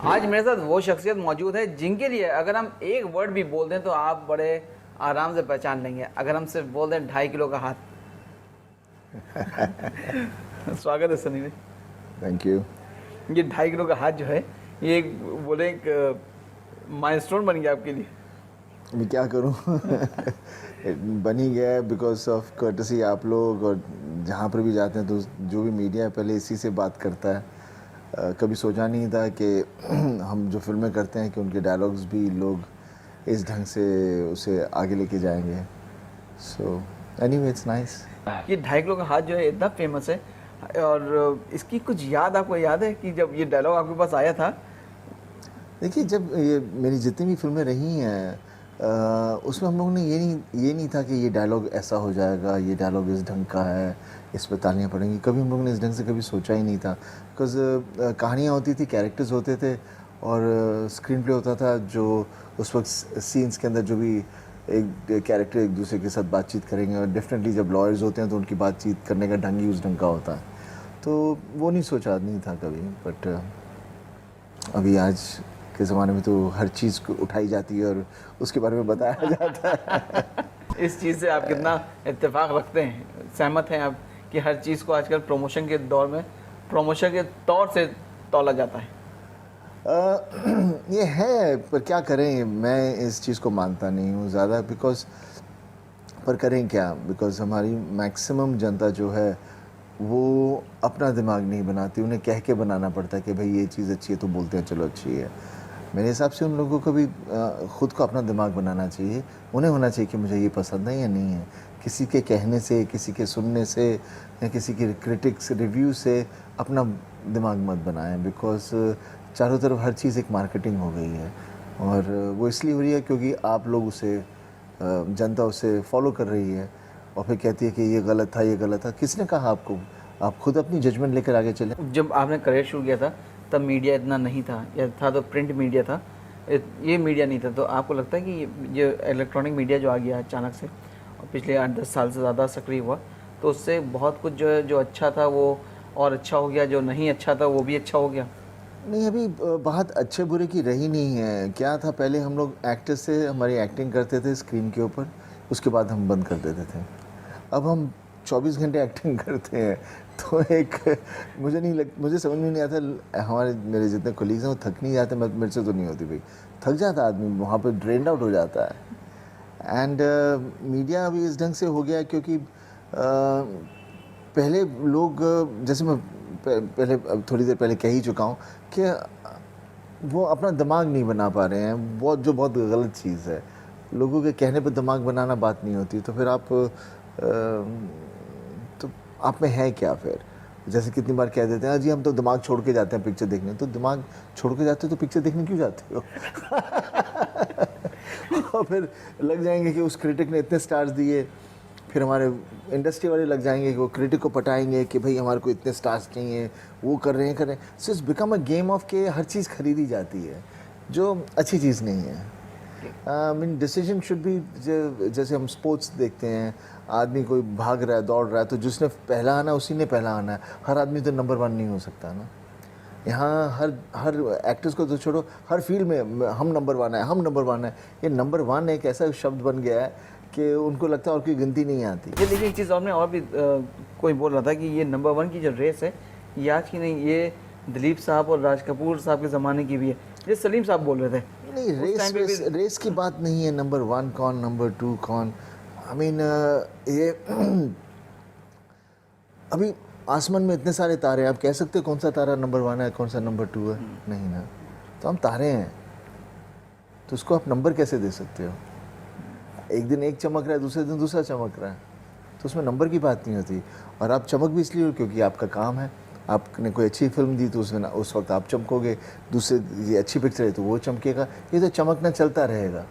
आज मेरे साथ वो शख्सियत मौजूद है जिनके लिए अगर हम एक वर्ड भी बोल दें तो आप बड़े आराम से पहचान लेंगे। अगर हम सिर्फ बोल दें 2.5 किलो का हाथ। स्वागत है सनी भाई। Thank you. ये 2.5 किलो का हाथ जो है ये एक बोले एक माइलस्टोन बन गया आपके लिए। मैं क्या करूं बन ही गया बिकॉज ऑफ कर्टसी आप लोग, और जहाँ पर भी जाते हैं तो जो भी मीडिया है पहले इसी से बात करता है। कभी सोचा नहीं था कि हम जो फिल्में करते हैं कि उनके डायलॉग्स भी लोग इस ढंग से उसे आगे लेके जाएंगे। So anyway it's nice. ये 2.5 किलो का हाथ जो है इतना फेमस है, और इसकी कुछ याद आपको याद है कि जब ये डायलॉग आपके पास आया था? देखिए, जब ये मेरी जितनी भी फिल्में रही हैं उसमें हम लोगों ने ये नहीं था कि ये डायलॉग ऐसा हो जाएगा, ये डायलॉग इस ढंग का है, इस पर तालियां पड़ेंगी। कभी हम लोगों ने इस ढंग से कभी सोचा ही नहीं था। बिकॉज कहानियाँ होती थी, कैरेक्टर्स होते थे और स्क्रीन प्ले होता था। जो उस वक्त सीन्स के अंदर जो भी एक कैरेक्टर एक दूसरे के साथ बातचीत करेंगे, और डेफिनेटली जब लॉयर्स होते हैं तो उनकी बातचीत करने का ढंग ही उस ढंग का होता है। तो वो नहीं सोचा नहीं था कभी। बट अभी आज के ज़माने में तो हर चीज़ को उठाई जाती है और उसके बारे में बताया जाता है। इस चीज़ से आप कितना इत्तेफाक रखते हैं, सहमत हैं आप कि हर चीज़ को आजकल प्रमोशन के दौर में प्रमोशन के तौर से तौला जाता है? ये है, पर क्या करें, मैं इस चीज़ को मानता नहीं हूँ ज़्यादा। बिकॉज पर करें क्या, बिकॉज हमारी मैक्सिमम जनता जो है वो अपना दिमाग नहीं बनाती, उन्हें कह के बनाना पड़ता है कि भाई ये चीज़ अच्छी है तो बोलते हैं चलो अच्छी है। मेरे हिसाब से उन लोगों को भी ख़ुद को अपना दिमाग बनाना चाहिए। उन्हें होना चाहिए कि मुझे ये पसंद है या नहीं है। किसी के कहने से, किसी के सुनने से या किसी के क्रिटिक्स रिव्यू से अपना दिमाग मत बनाएं। बिकॉज चारों तरफ हर चीज़ एक मार्केटिंग हो गई है, और वो इसलिए हो रही है क्योंकि आप लोग उसे जनता उसे फॉलो कर रही है और फिर कहती है कि ये गलत था, ये गलत था। किसने कहा आपको? आप खुद अपनी जजमेंट लेकर आगे चलें। जब आपने करियर शुरू किया था तब मीडिया इतना नहीं था, या था तो प्रिंट मीडिया था, ये मीडिया नहीं था। तो आपको लगता है कि ये इलेक्ट्रॉनिक मीडिया जो आ गया अचानक से और पिछले 8-10 साल से ज़्यादा सक्रिय हुआ, तो उससे बहुत कुछ जो है जो अच्छा था वो और अच्छा हो गया, जो नहीं अच्छा था वो भी अच्छा हो गया? नहीं, अभी बात अच्छे बुरे की रही नहीं है। क्या था, पहले हम लोग एक्टर से हमारी एक्टिंग करते थे स्क्रीन के ऊपर, उसके बाद हम बंद कर देते थे। अब हम 24 घंटे एक्टिंग करते हैं। तो एक मुझे समझ में नहीं आता, हमारे मेरे जितने कोलीग्स हैं वो थक नहीं जाते। मेरे से तो नहीं होती भाई, थक जाता आदमी, वहाँ पर ड्रेन्ड आउट हो जाता है। एंड मीडिया अभी इस ढंग से हो गया क्योंकि पहले लोग, जैसे मैं पहले थोड़ी देर पहले कह ही चुका हूँ कि वो अपना दिमाग नहीं बना पा रहे हैं, जो बहुत गलत चीज़ है। लोगों के कहने पर दिमाग बनाना बात नहीं होती। तो फिर तो आप में है क्या फिर? जैसे कितनी बार कह देते हैं जी हम तो दिमाग छोड़ के जाते हैं पिक्चर देखने। तो दिमाग छोड़ के जाते हो तो पिक्चर देखने क्यों जाते हो? और फिर लग जाएंगे कि उस क्रिटिक ने इतने स्टार्स दिए, फिर हमारे इंडस्ट्री वाले लग जाएंगे कि वो क्रिटिक को पटाएंगे कि भाई हमारे को इतने स्टार्स चाहिए, वो कर रहे हैं। So it's become a game of के हर चीज़ खरीदी जाती है, जो अच्छी चीज़ नहीं है। मीन डिसीजन शुड बी, जैसे हम स्पोर्ट्स देखते हैं, आदमी कोई भाग रहा है, दौड़ रहा है, तो जिसने पहला आना उसी ने पहला आना है। हर आदमी तो नंबर 1 नहीं हो सकता ना। यहाँ हर एक्टर्स को तो छोड़ो, हर फील्ड में हम नंबर 1 है, हम नंबर 1 है। ये नंबर 1 एक ऐसा शब्द बन गया है कि उनको लगता है और कोई गिनती नहीं आती। ये देखिए एक चीज़ और में और भी कोई बोल रहा था कि ये नंबर 1 की जो रेस है ये आज की नहीं, ये दिलीप साहब और राज कपूर साहब के ज़माने की भी है। ये सलीम साहब बोल रहे थे। नहीं, रेस की बात नहीं है। नंबर 1 कौन, नंबर 2 कौन? आई मीन ये अभी आसमान में इतने सारे तारे हैं, आप कह सकते हो कौन सा तारा नंबर 1 है, कौन सा नंबर 2 है? नहीं ना। तो हम तारे हैं, तो उसको आप नंबर कैसे दे सकते हो? एक दिन एक चमक रहा है, दूसरे दिन दूसरा चमक रहा है, तो उसमें नंबर की बात नहीं होती। और आप चमक भी इसलिए हो क्योंकि आपका काम है। आपने कोई अच्छी फिल्म दी तो उसमें उस वक्त आप चमकोगे, दूसरे ये अच्छी पिक्चर है तो वो चमकेगा। ये तो चमकना चलता रहेगा।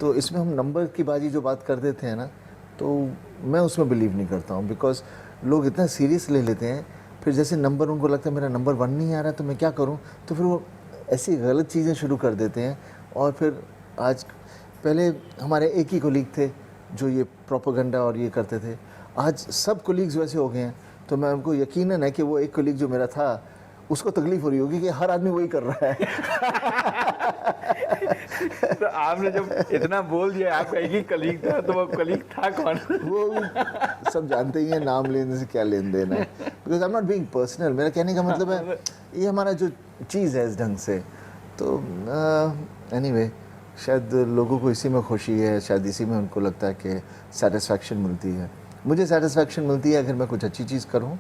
तो इसमें हम नंबर की बाजी जो बात कर देते हैं ना, तो मैं उसमें बिलीव नहीं करता हूँ। बिकॉज लोग इतना सीरियस ले लेते हैं, फिर जैसे नंबर उनको लगता है मेरा नंबर 1 नहीं आ रहा तो मैं क्या करूँ, तो फिर वो ऐसी गलत चीज़ें शुरू कर देते हैं। और फिर आज, पहले हमारे एक ही कोलीग थे जो ये प्रोपेगेंडा और ये करते थे, आज सब कोलीग्स वैसे हो गए हैं। तो मैं उनको यकीनन है कि वो एक कोलीग जो मेरा था उसको तकलीफ हो रही होगी कि हर आदमी वही कर रहा है। तो आपने जब इतना बोल दिया आपका एक ही कलीग था, तो वो कलीग था कौन? वो भी सब जानते ही हैं, नाम लेने से क्या लेन देन है। Because I am not being personal, मेरा कहने का मतलब है ये हमारा जो चीज़ है इस ढंग से। तो एनीवे शायद लोगों को इसी में खुशी है, शायद इसी में उनको लगता है कि सेटिस्फैक्शन मिलती है। मुझे सेटिस्फैक्शन मिलती है अगर मैं कुछ अच्छी चीज़ करूं,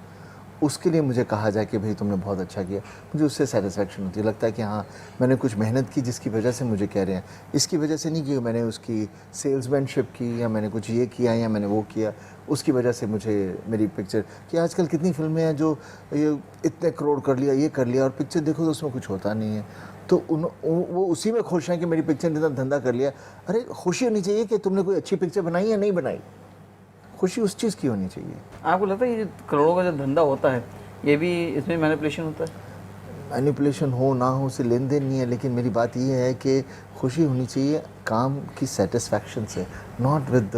उसके लिए मुझे कहा जाए कि भाई तुमने बहुत अच्छा किया, मुझे उससे सेटिस्फैक्शन होती है। लगता है कि हाँ मैंने कुछ मेहनत की जिसकी वजह से मुझे कह रहे हैं। इसकी वजह से नहीं कि मैंने उसकी सेल्समैनशिप की या मैंने कुछ ये किया या मैंने वो किया, उसकी वजह से मुझे मेरी पिक्चर कि आजकल कितनी फिल्में हैं जो ये इतने करोड़ कर लिया, ये कर लिया, और पिक्चर देखो तो उसमें कुछ होता नहीं है। तो वो उसी में खुश हैं कि मेरी पिक्चर ने इतना धंधा कर लिया। अरे खुशी होनी चाहिए कि तुमने कोई अच्छी पिक्चर बनाई या नहीं बनाई, खुशी उस चीज़ की होनी चाहिए। आपको लगता है ये करोड़ों का जो धंधा होता है ये भी इसमें मैनिपुलेशन होता है? मैनिपुलेशन हो ना हो उससे लेन देन नहीं है, लेकिन मेरी बात ये है कि खुशी होनी चाहिए काम की सेटिस्फैक्शन से, नॉट विद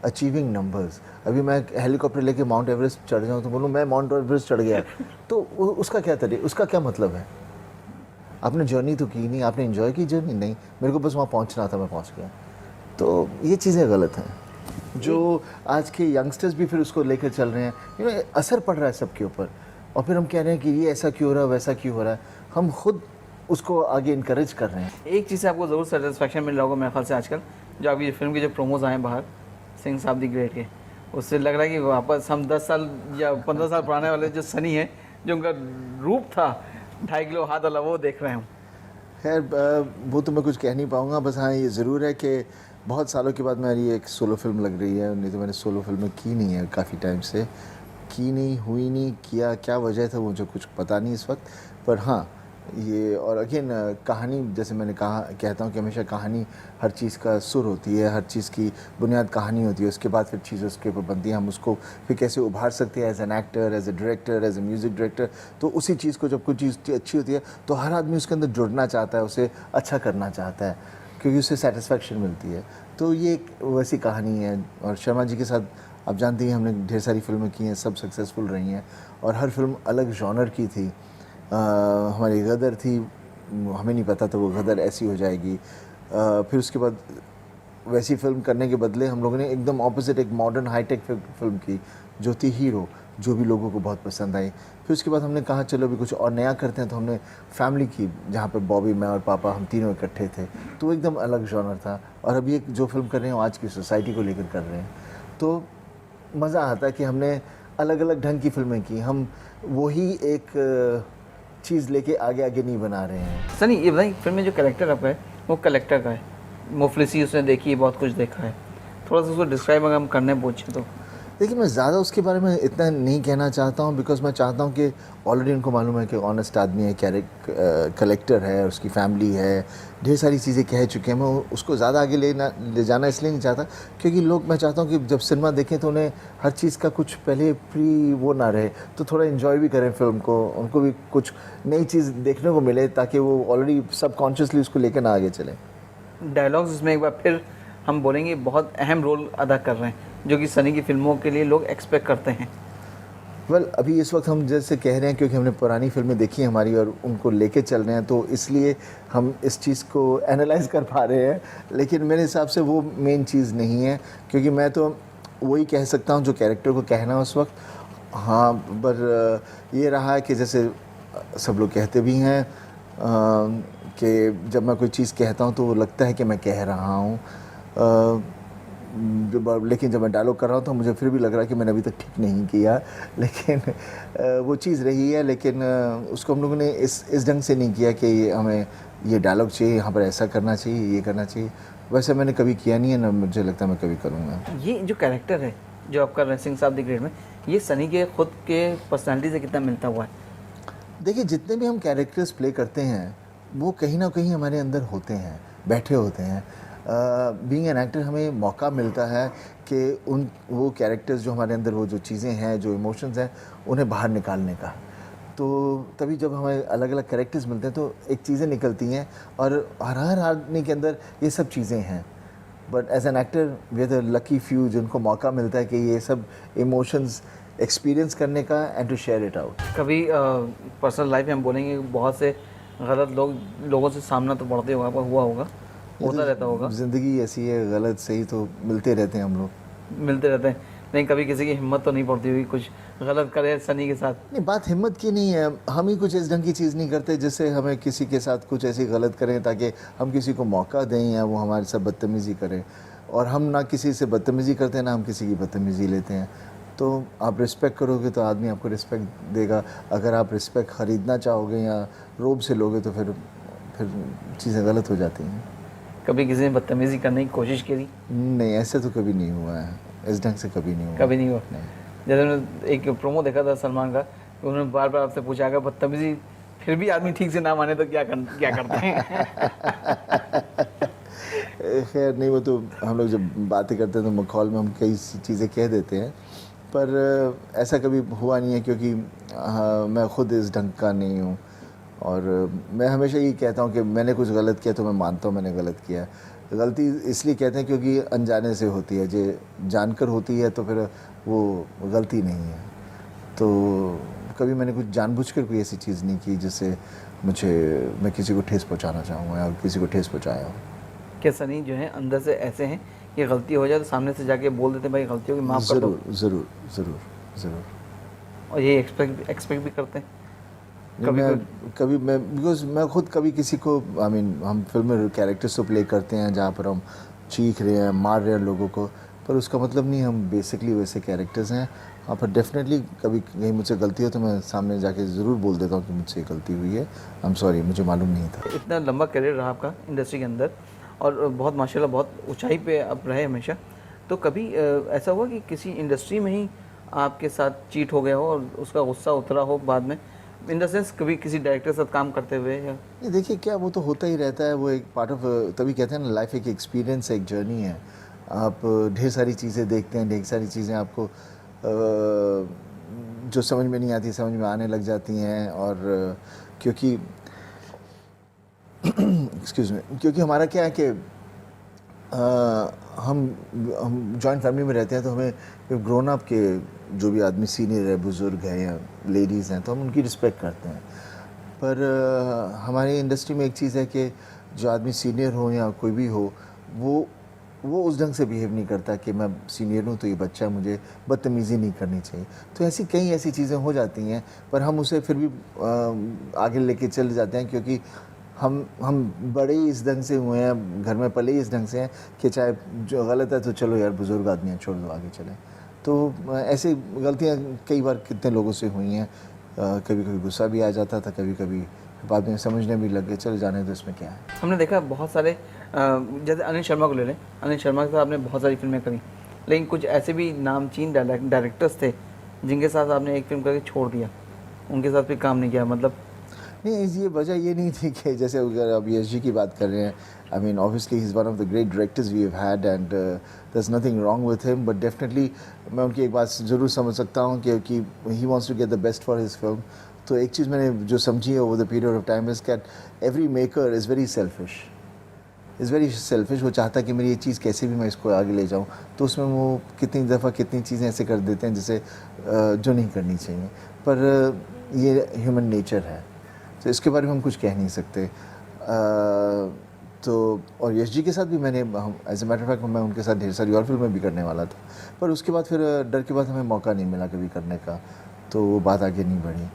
अचीविंग नंबर्स। अभी मैं हेलीकॉप्टर लेके माउंट एवरेस्ट चढ़ जाऊँ तो बोलूँ मैं माउंट एवरेस्ट चढ़ गया, तो उसका क्या तरीका, उसका क्या मतलब है? आपने जर्नी तो की नहीं, आपने एंजॉय की जर्नी नहीं, मेरे को बस वहाँ पहुँचना था, मैं पहुँच गया। तो ये चीज़ें गलत हैं जो आज के यंगस्टर्स भी फिर उसको लेकर चल रहे हैं। असर पड़ रहा है सबके ऊपर, और फिर हम कह रहे हैं कि ये ऐसा क्यों हो रहा है, वैसा क्यों हो रहा है, हम खुद उसको आगे इनकरेज कर रहे हैं। एक चीज़ से आपको ज़रूर सेटिस्फैक्शन मिल रहा होगा मेरे ख्याल से आजकल, जो अभी फिल्म के जो प्रोमोज आए हैं बाहर सिंह साहब दी ग्रेट के, उससे लग रहा है कि वापस हम 10 साल या 15 साल पुराने वाले जो सनी है, जो उनका रूप था 2.5 किलो हाथ वाला, वो देख रहे हैं हम। खैर वो तो मैं कुछ कह नहीं पाऊँगा, बस हाँ ये ज़रूर है कि बहुत सालों के बाद मेरी एक सोलो फिल्म लग रही है, नहीं तो मैंने सोलो फिल्में की नहीं है काफ़ी टाइम से, की नहीं, हुई नहीं, किया क्या वजह था मुझे कुछ पता नहीं इस वक्त। पर हाँ ये, और अगेन कहानी, जैसे मैंने कहा, कहता हूँ कि हमेशा कहानी हर चीज़ का सुर होती है, हर चीज़ की बुनियाद कहानी होती है, उसके बाद फिर चीज़ें उसके ऊपर बनती हैं, हम उसको फिर कैसे उभार सकते हैं as an actor, as a director, as a music director. तो उसी चीज़ को जब कोई चीज़ अच्छी होती है तो हर आदमी उसके अंदर जुड़ना चाहता है, उसे अच्छा करना चाहता है, क्योंकि उससे सेटिस्फैक्शन मिलती है। तो ये एक वैसी कहानी है। और शर्मा जी के साथ आप जानती हैं हमने ढेर सारी फिल्में की हैं, सब सक्सेसफुल रही हैं, और हर फिल्म अलग जॉनर की थी। हमारी गदर थी, हमें नहीं पता था वो गदर ऐसी हो जाएगी। फिर उसके बाद वैसी फिल्म करने के बदले हम लोगों ने एकदम ऑपोजिट एक मॉडर्न हाईटेक फिल्म की जो थी हीरो, जो भी लोगों को बहुत पसंद आई। फिर उसके बाद हमने कहा चलो अभी कुछ और नया करते हैं, तो हमने फैमिली की, जहाँ पे बॉबी, मैं और पापा, हम तीनों इकट्ठे थे, तो एकदम अलग जॉनर था। और अभी एक जो फिल्म कर रहे हैं वो आज की सोसाइटी को लेकर कर रहे हैं, तो मज़ा आता है कि हमने अलग अलग ढंग की फिल्में की, हम वही एक चीज़ लेके आगे आगे नहीं बना रहे हैं। सनी ये बताइए, फिल्म में जो कैरेक्टर आपका है वो कलेक्टर का है, मुफलिसी उसने देखी है, बहुत कुछ देखा है, थोड़ा सा उसको डिस्क्राइब अगर हम करने पूछें तो? देखिए मैं ज़्यादा उसके बारे में इतना नहीं कहना चाहता हूँ, बिकॉज मैं चाहता हूँ कि ऑलरेडी उनको मालूम है कि ऑनेस्ट आदमी है, कलेक्टर है, उसकी फैमिली है, ढेर सारी चीज़ें कह चुके हैं। मैं उसको ज़्यादा आगे ले जाना इसलिए नहीं चाहता क्योंकि लोग, मैं चाहता हूँ कि जब सिनेमा देखें तो उन्हें हर चीज़ का कुछ पहले प्री वो ना रहे, तो थोड़ा इन्जॉय भी करें फिल्म को, उनको भी कुछ नई चीज़ देखने को मिले, ताकि वो ऑलरेडी सबकॉन्शियसली उसको लेकर ना आगे चलें। डायलॉग्स इसमें एक बार फिर हम बोलेंगे बहुत अहम रोल अदा कर रहे हैं, जो कि सनी की फिल्मों के लिए लोग एक्सपेक्ट करते हैं। वेल अभी इस वक्त हम जैसे कह रहे हैं क्योंकि हमने पुरानी फिल्में देखी हैं हमारी और उनको लेके चल रहे हैं, तो इसलिए हम इस चीज़ को एनालाइज कर पा रहे हैं, लेकिन मेरे हिसाब से वो मेन चीज़ नहीं है, क्योंकि मैं तो वही कह सकता हूँ जो कैरेक्टर को कहना है उस वक्त। हाँ, पर ये रहा है कि जैसे सब लोग कहते भी हैं कि जब मैं कोई चीज़ कहता हूँ तो वो लगता है कि मैं कह रहा हूँ, लेकिन जब मैं डायलॉग कर रहा हूँ तो मुझे फिर भी लग रहा है कि मैंने अभी तक ठीक नहीं किया, लेकिन वो चीज़ रही है। लेकिन उसको हम लोगों ने इस ढंग से नहीं किया कि हमें ये डायलॉग चाहिए, यहाँ पर ऐसा करना चाहिए, ये करना चाहिए। वैसे मैंने कभी किया नहीं है, ना मुझे लगता है मैं कभी करूँगा। ये जो कैरेक्टर है जो आप कर रहे हैं सिंह साहब दी ग्रेट में, ये सनी के खुद के पर्सनैलिटी से कितना मिलता हुआ है? देखिए जितने भी हम कैरेक्टर्स प्ले करते हैं वो कहीं ना कहीं हमारे अंदर होते हैं, बैठे होते हैं। बीइंग एन एक्टर हमें मौका मिलता है कि वो कैरेक्टर्स जो हमारे अंदर, वो जो चीज़ें हैं, जो इमोशंस हैं, उन्हें बाहर निकालने का। तो तभी जब हमें अलग अलग कैरेक्टर्स मिलते हैं तो एक चीज़ें निकलती हैं, और हर आदमी के अंदर ये सब चीज़ें हैं। But as an actor we are the lucky few जिनको मौका मिलता है कि ये सब इमोशंस एक्सपीरियंस करने का and to share it out. कभी पर्सनल लाइफ में हम बोलेंगे कि बहुत से गलत लोगों से सामना तो बढ़ते होगा, आपका हुआ होगा, होता रहता होगा, ज़िंदगी ऐसी है, गलत सही तो मिलते रहते हैं हम लोग, मिलते रहते हैं, लेकिन कभी किसी की हिम्मत तो नहीं पड़ती होगी कुछ गलत करे सनी के साथ? नहीं, बात हिम्मत की नहीं है, हम ही कुछ इस ढंग की चीज़ नहीं करते जिससे हमें किसी के साथ कुछ ऐसी गलत करें ताकि हम किसी को मौका दें या वो हमारे साथ बदतमीज़ी करें। और हम ना किसी से बदतमीज़ी करते हैं, ना हम किसी की बदतमीज़ी लेते हैं। तो आप रिस्पेक्ट करोगे तो आदमी आपको रिस्पेक्ट देगा। अगर आप रिस्पेक्ट ख़रीदना चाहोगे या रोब से लोगे तो फिर चीज़ें गलत हो जाती हैं। कभी किसी ने बदतमीज़ी करने की कोशिश करी? नहीं, ऐसे तो कभी नहीं हुआ है, इस ढंग से कभी नहीं हुआ। कभी नहीं हुआ? नहीं। जैसे मैंने एक प्रोमो देखा था सलमान का, उन्होंने बार बार आपसे पूछा अगर बदतमीज़ी फिर भी आदमी ठीक से ना माने तो क्या करते हैं? खैर नहीं, वो तो हम लोग जब बातें करते हैं तो मखौल में हम कई चीज़ें कह देते हैं, पर ऐसा कभी हुआ नहीं है क्योंकि मैं खुद इस ढंग का नहीं हूँ। और मैं हमेशा यही कहता हूँ कि मैंने कुछ गलत किया तो मैं मानता हूँ मैंने गलत किया। गलती इसलिए कहते हैं क्योंकि अनजाने से होती है, जो जानकर होती है तो फिर वो गलती नहीं है। तो कभी मैंने कुछ जानबूझकर कोई ऐसी चीज़ नहीं की जिससे मैं किसी को ठेस पहुँचाना चाहूँ या किसी को ठेस पहुँचाया हूँ। क्या सनी जो है अंदर से ऐसे हैं कि गलती हो जाए तो सामने से जाके बोल देते हैं भाई गलती होगी माफ़ कर दो? ज़रूर ज़रूर ज़रूर। और ये एक्सपेक्ट भी करते हैं कभी मैं बिकॉज मैं खुद कभी किसी को हम फिल्म में कैरेक्टर्स तो प्ले करते हैं जहाँ पर हम चीख रहे हैं, मार रहे हैं लोगों को, पर उसका मतलब नहीं हम बेसिकली वैसे कैरेक्टर्स हैं। हाँ, पर डेफिनेटली कभी कहीं मुझसे गलती हो तो मैं सामने जाके ज़रूर बोल देता हूँ कि मुझसे गलती हुई है, आई एम सॉरी, मुझे मालूम नहीं था। इतना लंबा करियर रहा आपका इंडस्ट्री के अंदर और बहुत माशाल्लाह बहुत ऊंचाई पे आप रहे हमेशा, तो कभी ऐसा हुआ कि किसी इंडस्ट्री में ही आपके साथ चीट हो गया हो और उसका गुस्सा उतरा हो बाद में, इन द सेंस कभी किसी डायरेक्टर के साथ काम करते हुए? या नहीं, देखिए क्या, वो तो होता ही रहता है, वो एक पार्ट ऑफ, तभी कहते हैं ना लाइफ एक एक्सपीरियंस है, एक जर्नी है। आप ढेर सारी चीज़ें देखते हैं, ढेर सारी चीज़ें आपको जो समझ में नहीं आती समझ में आने लग जाती हैं। और क्योंकि एक्सक्यूज़ मी, क्योंकि हमारा क्या है कि हम जॉइंट फैमिली में रहते हैं तो हमें ग्रोन अप के जो भी आदमी सीनियर है, बुज़ुर्ग है या लेडीज़ हैं, तो हम उनकी रिस्पेक्ट करते हैं। पर हमारी इंडस्ट्री में एक चीज़ है कि जो आदमी सीनियर हो या कोई भी हो, वो उस ढंग से बिहेव नहीं करता कि मैं सीनियर हूँ तो ये बच्चा है, मुझे बदतमीज़ी नहीं करनी चाहिए। तो कई ऐसी चीज़ें हो जाती हैं, पर हम उसे फिर भी आगे लेके चले जाते हैं क्योंकि हम बड़े ही इस ढंग से हुए हैं, घर में पले ही इस ढंग से हैं कि चाहे जो गलत है तो चलो यार बुज़ुर्ग आदमी है, छोड़ दो, आगे चलें। तो ऐसी गलतियाँ कई बार कितने लोगों से हुई हैं। कभी कभी गुस्सा भी आ जाता था, कभी कभी बाद में समझने भी लग गए, चल जाने तो इसमें क्या है। हमने देखा बहुत सारे जैसे अनिल शर्मा को ले लें, अनिल शर्मा के साथ आपने बहुत सारी फिल्में करी, लेकिन कुछ ऐसे भी नामचीन डायरेक्टर्स थे जिनके साथ आपने एक फिल्म करके छोड़ दिया, उनके साथ भी काम नहीं किया? मतलब नहीं, ये वजह ये नहीं थी कि जैसे अगर आप यश की बात कर रहे हैं, I mean obviously he is one of the great directors we have had and there is nothing wrong with him, but definitely मैं उनकी एक बात ज़रूर समझ सकता हूँ कि he wants to get the best for his film. तो एक चीज़ मैंने जो समझी है over the period of time is that every maker is very selfish. वो चाहता है कि मेरी ये चीज़ कैसे भी मैं इसको आगे ले जाऊँ, तो उसमें वो कितनी दफ़ा कितनी चीज़ें ऐसे कर देते हैं जिसे जो नहीं करनी चाहिए। पर ये ह्यूमन नेचर है, तो इसके बारे में हम कुछ कह नहीं सकते। तो और यश जी के साथ भी मैंने as a matter of fact मैं उनके साथ ढेर सारी और फिल्में भी करने वाला था, पर उसके बाद फिर डर के बाद हमें मौका नहीं मिला कभी करने का, तो वो बात आगे नहीं बढ़ी।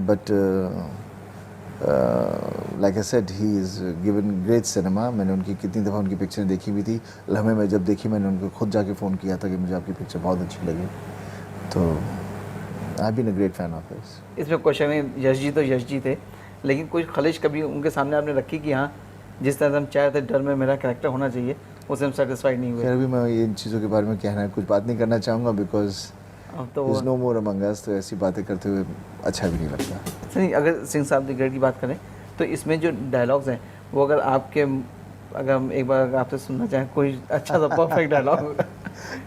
But like I said, he is given great cinema. मैंने उनकी कितनी दफ़ा उनकी पिक्चरें देखी भी थी। लम्हे में जब देखी मैंने उनको खुद जाके फ़ोन किया था कि मुझे आपकी पिक्चर बहुत अच्छी लगी। तो I been a great fan of his. इसमें क्वेश्चन है, यश जी तो यश जी थे, लेकिन कोई खलिश कभी उनके सामने आपने रखी कि हाँ जिस तरह से हम चाहे थे डर में मेरा कैरेक्टर होना चाहिए, उससे हम सेटिस्फाइड नहीं हुए? खैर अभी मैं इन चीज़ों के बारे में कहना कुछ बात नहीं करना चाहूँगा, बिकॉज अब तो इज़ नो मोर अमंग अस, तो ऐसी बातें करते हुए अच्छा भी नहीं लगता। सही। अगर सिंह साहब द ग्रेट की बात करें तो इसमें जो डायलॉग्स हैं वो अगर हम एक बार आपसे सुनना चाहें कोई अच्छा सा परफेक्ट डायलॉग।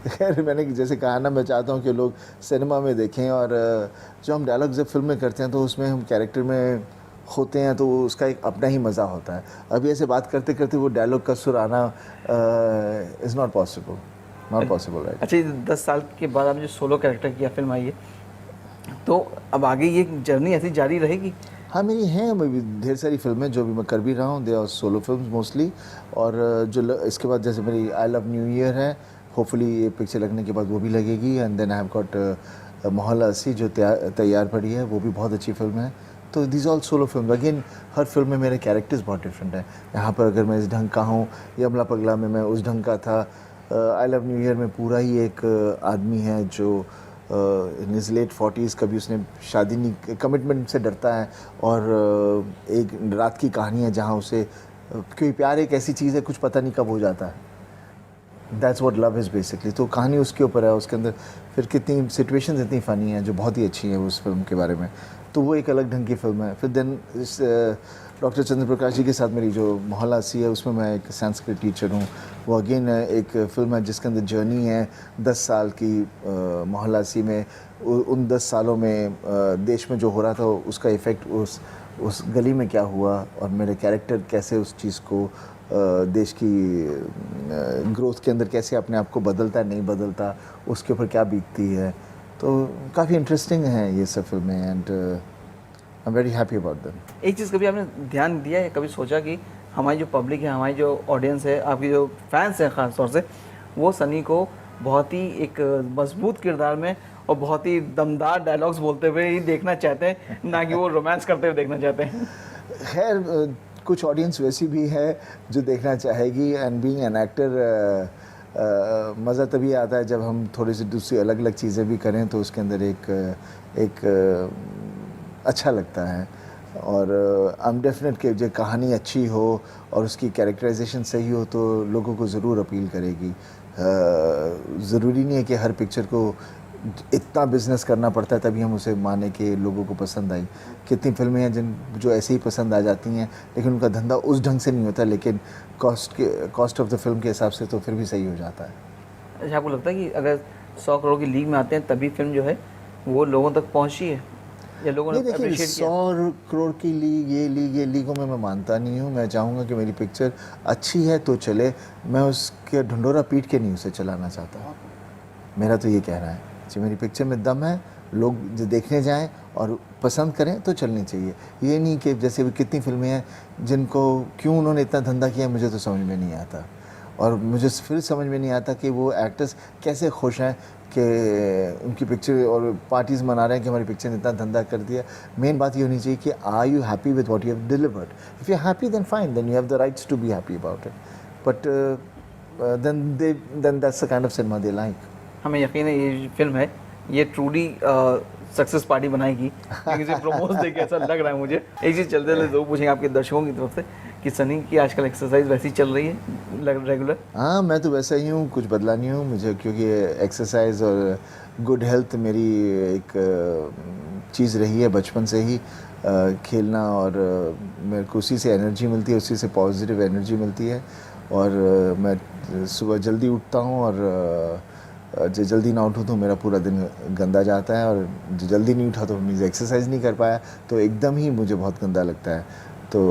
खैर मैंने जैसे कहा ना, मैं चाहता हूँ कि लोग सिनेमा में देखें, और जो हम डायलॉग जब फिल्म में करते हैं तो उसमें हम कैरेक्टर में होते हैं तो उसका एक अपना ही मज़ा होता है। अभी ऐसे बात करते करते वो डायलॉग का सुर आना इज़ नॉट पॉसिबल, राइट। अच्छा, 10 साल के बाद आपने जो सोलो कैरेक्टर किया फिल्म आई है तो अब आगे ये जर्नी ऐसी जारी रहेगी? हाँ, मेरी हैं मैं भी ढेर सारी फ़िल्में जो भी मैं कर भी रहा हूँ, they are solo films mostly. और इसके बाद जैसे मेरी आई लव न्यू ईयर है, होपफुली ये पिक्चर लगने के बाद वो भी लगेगी। And then I have got Mohalla 80 जो तैयार पड़ी है, वो भी बहुत अच्छी फ़िल्म है। तो these all solo film. Again her film में मेरे कैरेक्टर्स बहुत डिफरेंट हैं। यहाँ पर अगर मैं इस ढंग का हूँ, यमला पगला में मैं उस ढंग का था। आई लव न्यू ईयर में पूरा ही एक आदमी है जो इन हिज लेट 40s, कभी उसने शादी नहीं, कमिटमेंट से डरता है। और एक रात की कहानी है जहाँ उसे क्योंकि प्यार एक ऐसी चीज़ है, कुछ पता नहीं कब हो जाता है। That's what love is basically. तो कहानी उसके ऊपर है, उसके अंदर फिर कितनी सिचुएशंस इतनी फ़नी हैं जो बहुत ही अच्छी हैं उस फिल्म के बारे में। तो वो एक अलग ढंग की फ़िल्म है। फिर देन इस डॉक्टर चंद्र प्रकाश जी के साथ मेरी जो मोहल्ला 80 है, उसमें मैं एक संस्कृत टीचर हूँ। वो अगेन एक फ़िल्म है जिसके अंदर जर्नी है 10 साल की मोहल्ला 80 में। उन 10 सालों में देश में जो हो रहा था उसका इफ़ेक्ट उस गली में क्या हुआ, और मेरे कैरेक्टर कैसे उस चीज़ को देश की ग्रोथ के अंदर कैसे अपने आप को बदलता है, नहीं बदलता, उसके ऊपर क्या बीतती है। तो काफ़ी इंटरेस्टिंग हैं ये सब फिल्में। And I am very happy about them. एक चीज़ कभी आपने ध्यान दिया है, कभी सोचा कि हमारी जो पब्लिक है, हमारी जो ऑडियंस है, आपकी जो फैंस हैं ख़ास तौर से, वो सनी को बहुत ही एक मजबूत किरदार में और बहुत ही दमदार डायलॉग्स बोलते हुए ही देखना चाहते हैं, ना कि वो रोमांस करते हुए देखना चाहते हैं? खैर कुछ ऑडियंस वैसी भी है जो देखना चाहेगी। एंड बीइंग एन एक्टर मज़ा तभी आता है जब हम थोड़ी सी दूसरी अलग अलग चीज़ें भी करें, तो उसके अंदर एक अच्छा लगता है। और आई एम डेफिनेट कि जो कहानी अच्छी हो और उसकी कैरेक्टराइजेशन सही हो तो लोगों को ज़रूर अपील करेगी। ज़रूरी नहीं है कि हर पिक्चर को इतना बिजनेस करना पड़ता है तभी हम उसे माने कि लोगों को पसंद आई। कितनी फिल्में हैं जो ऐसे ही पसंद आ जाती हैं, लेकिन उनका धंधा उस ढंग से नहीं होता, लेकिन कॉस्ट ऑफ द फिल्म के हिसाब से तो फिर भी सही हो जाता है। अच्छा, आपको लगता है कि अगर 100 करोड़ की लीग में आते हैं तभी फिल्म जो है वो लोगों तक पहुंची है, या लोगों ने नहीं, देखिए अप्रिशिएट किया? 100 करोड़ की लीग, ये लीगों में मैं मानता नहीं हूँ। मैं चाहूँगा कि मेरी पिक्चर अच्छी है तो चले, मैं उसके ढंढोरा पीट के नहीं उसे चलाना चाहता। मेरा तो ये कहना है कि मेरी पिक्चर में दम है, लोग जो देखने जाएं और पसंद करें तो चलनी चाहिए। ये नहीं कि जैसे भी कितनी फिल्में हैं जिनको क्यों उन्होंने इतना धंधा किया, मुझे तो समझ में नहीं आता। और मुझे फिर समझ में नहीं आता कि वो एक्टर्स कैसे खुश हैं कि उनकी पिक्चर और पार्टीज़ मना रहे हैं कि हमारी पिक्चर ने इतना धंधा कर दिया। मेन बात ये होनी चाहिए कि are you happy with what you have delivered? If you are happy then fine, then you have the rights to be happy about it. But then that's the kind of cinema they like. हमें यकीन है ये film है ये truly success party बनाएगी, क्योंकि इसे प्रमोस देख के ऐसा लग रहा है मुझे। एक चीज़ चलते चलते दो पूछेंगे आपके दर्शकों की तरफ से कि सनी की आजकल एक्सरसाइज वैसी चल रही है रेगुलर? हाँ, मैं तो वैसा ही हूँ, कुछ बदला नहीं हूँ मुझे, क्योंकि एक्सरसाइज और गुड हेल्थ मेरी एक चीज़ रही है बचपन से ही। खेलना, और मेरे को उसी से एनर्जी मिलती है, उसी से पॉजिटिव एनर्जी मिलती है। और मैं सुबह जल्दी उठता हूँ, और जो जल्दी ना उठूँ तो मेरा पूरा दिन गंदा जाता है, और जो जल्दी नहीं उठा तो मीन्स एक्सरसाइज नहीं कर पाया, तो एकदम ही मुझे बहुत गंदा लगता है। तो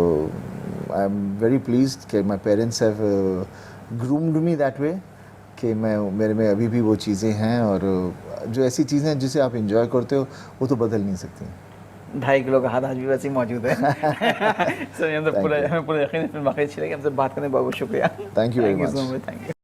आई एम वेरी प्लीज्ड कि my parents have groomed me that way, कि मेरे में अभी भी वो चीज़ें हैं। और जो ऐसी चीज़ें हैं जिसे आप इंजॉय करते हो वो तो बदल नहीं सकती। 2.5 किलो का हाथ आज भी वैसे ही मौजूद है। सर हमें पूरा यकीन है फिल्म वाकई अच्छी लगी। हमसे बात करने का बहुत बहुत शुक्रिया। Thank you very much. Thank you.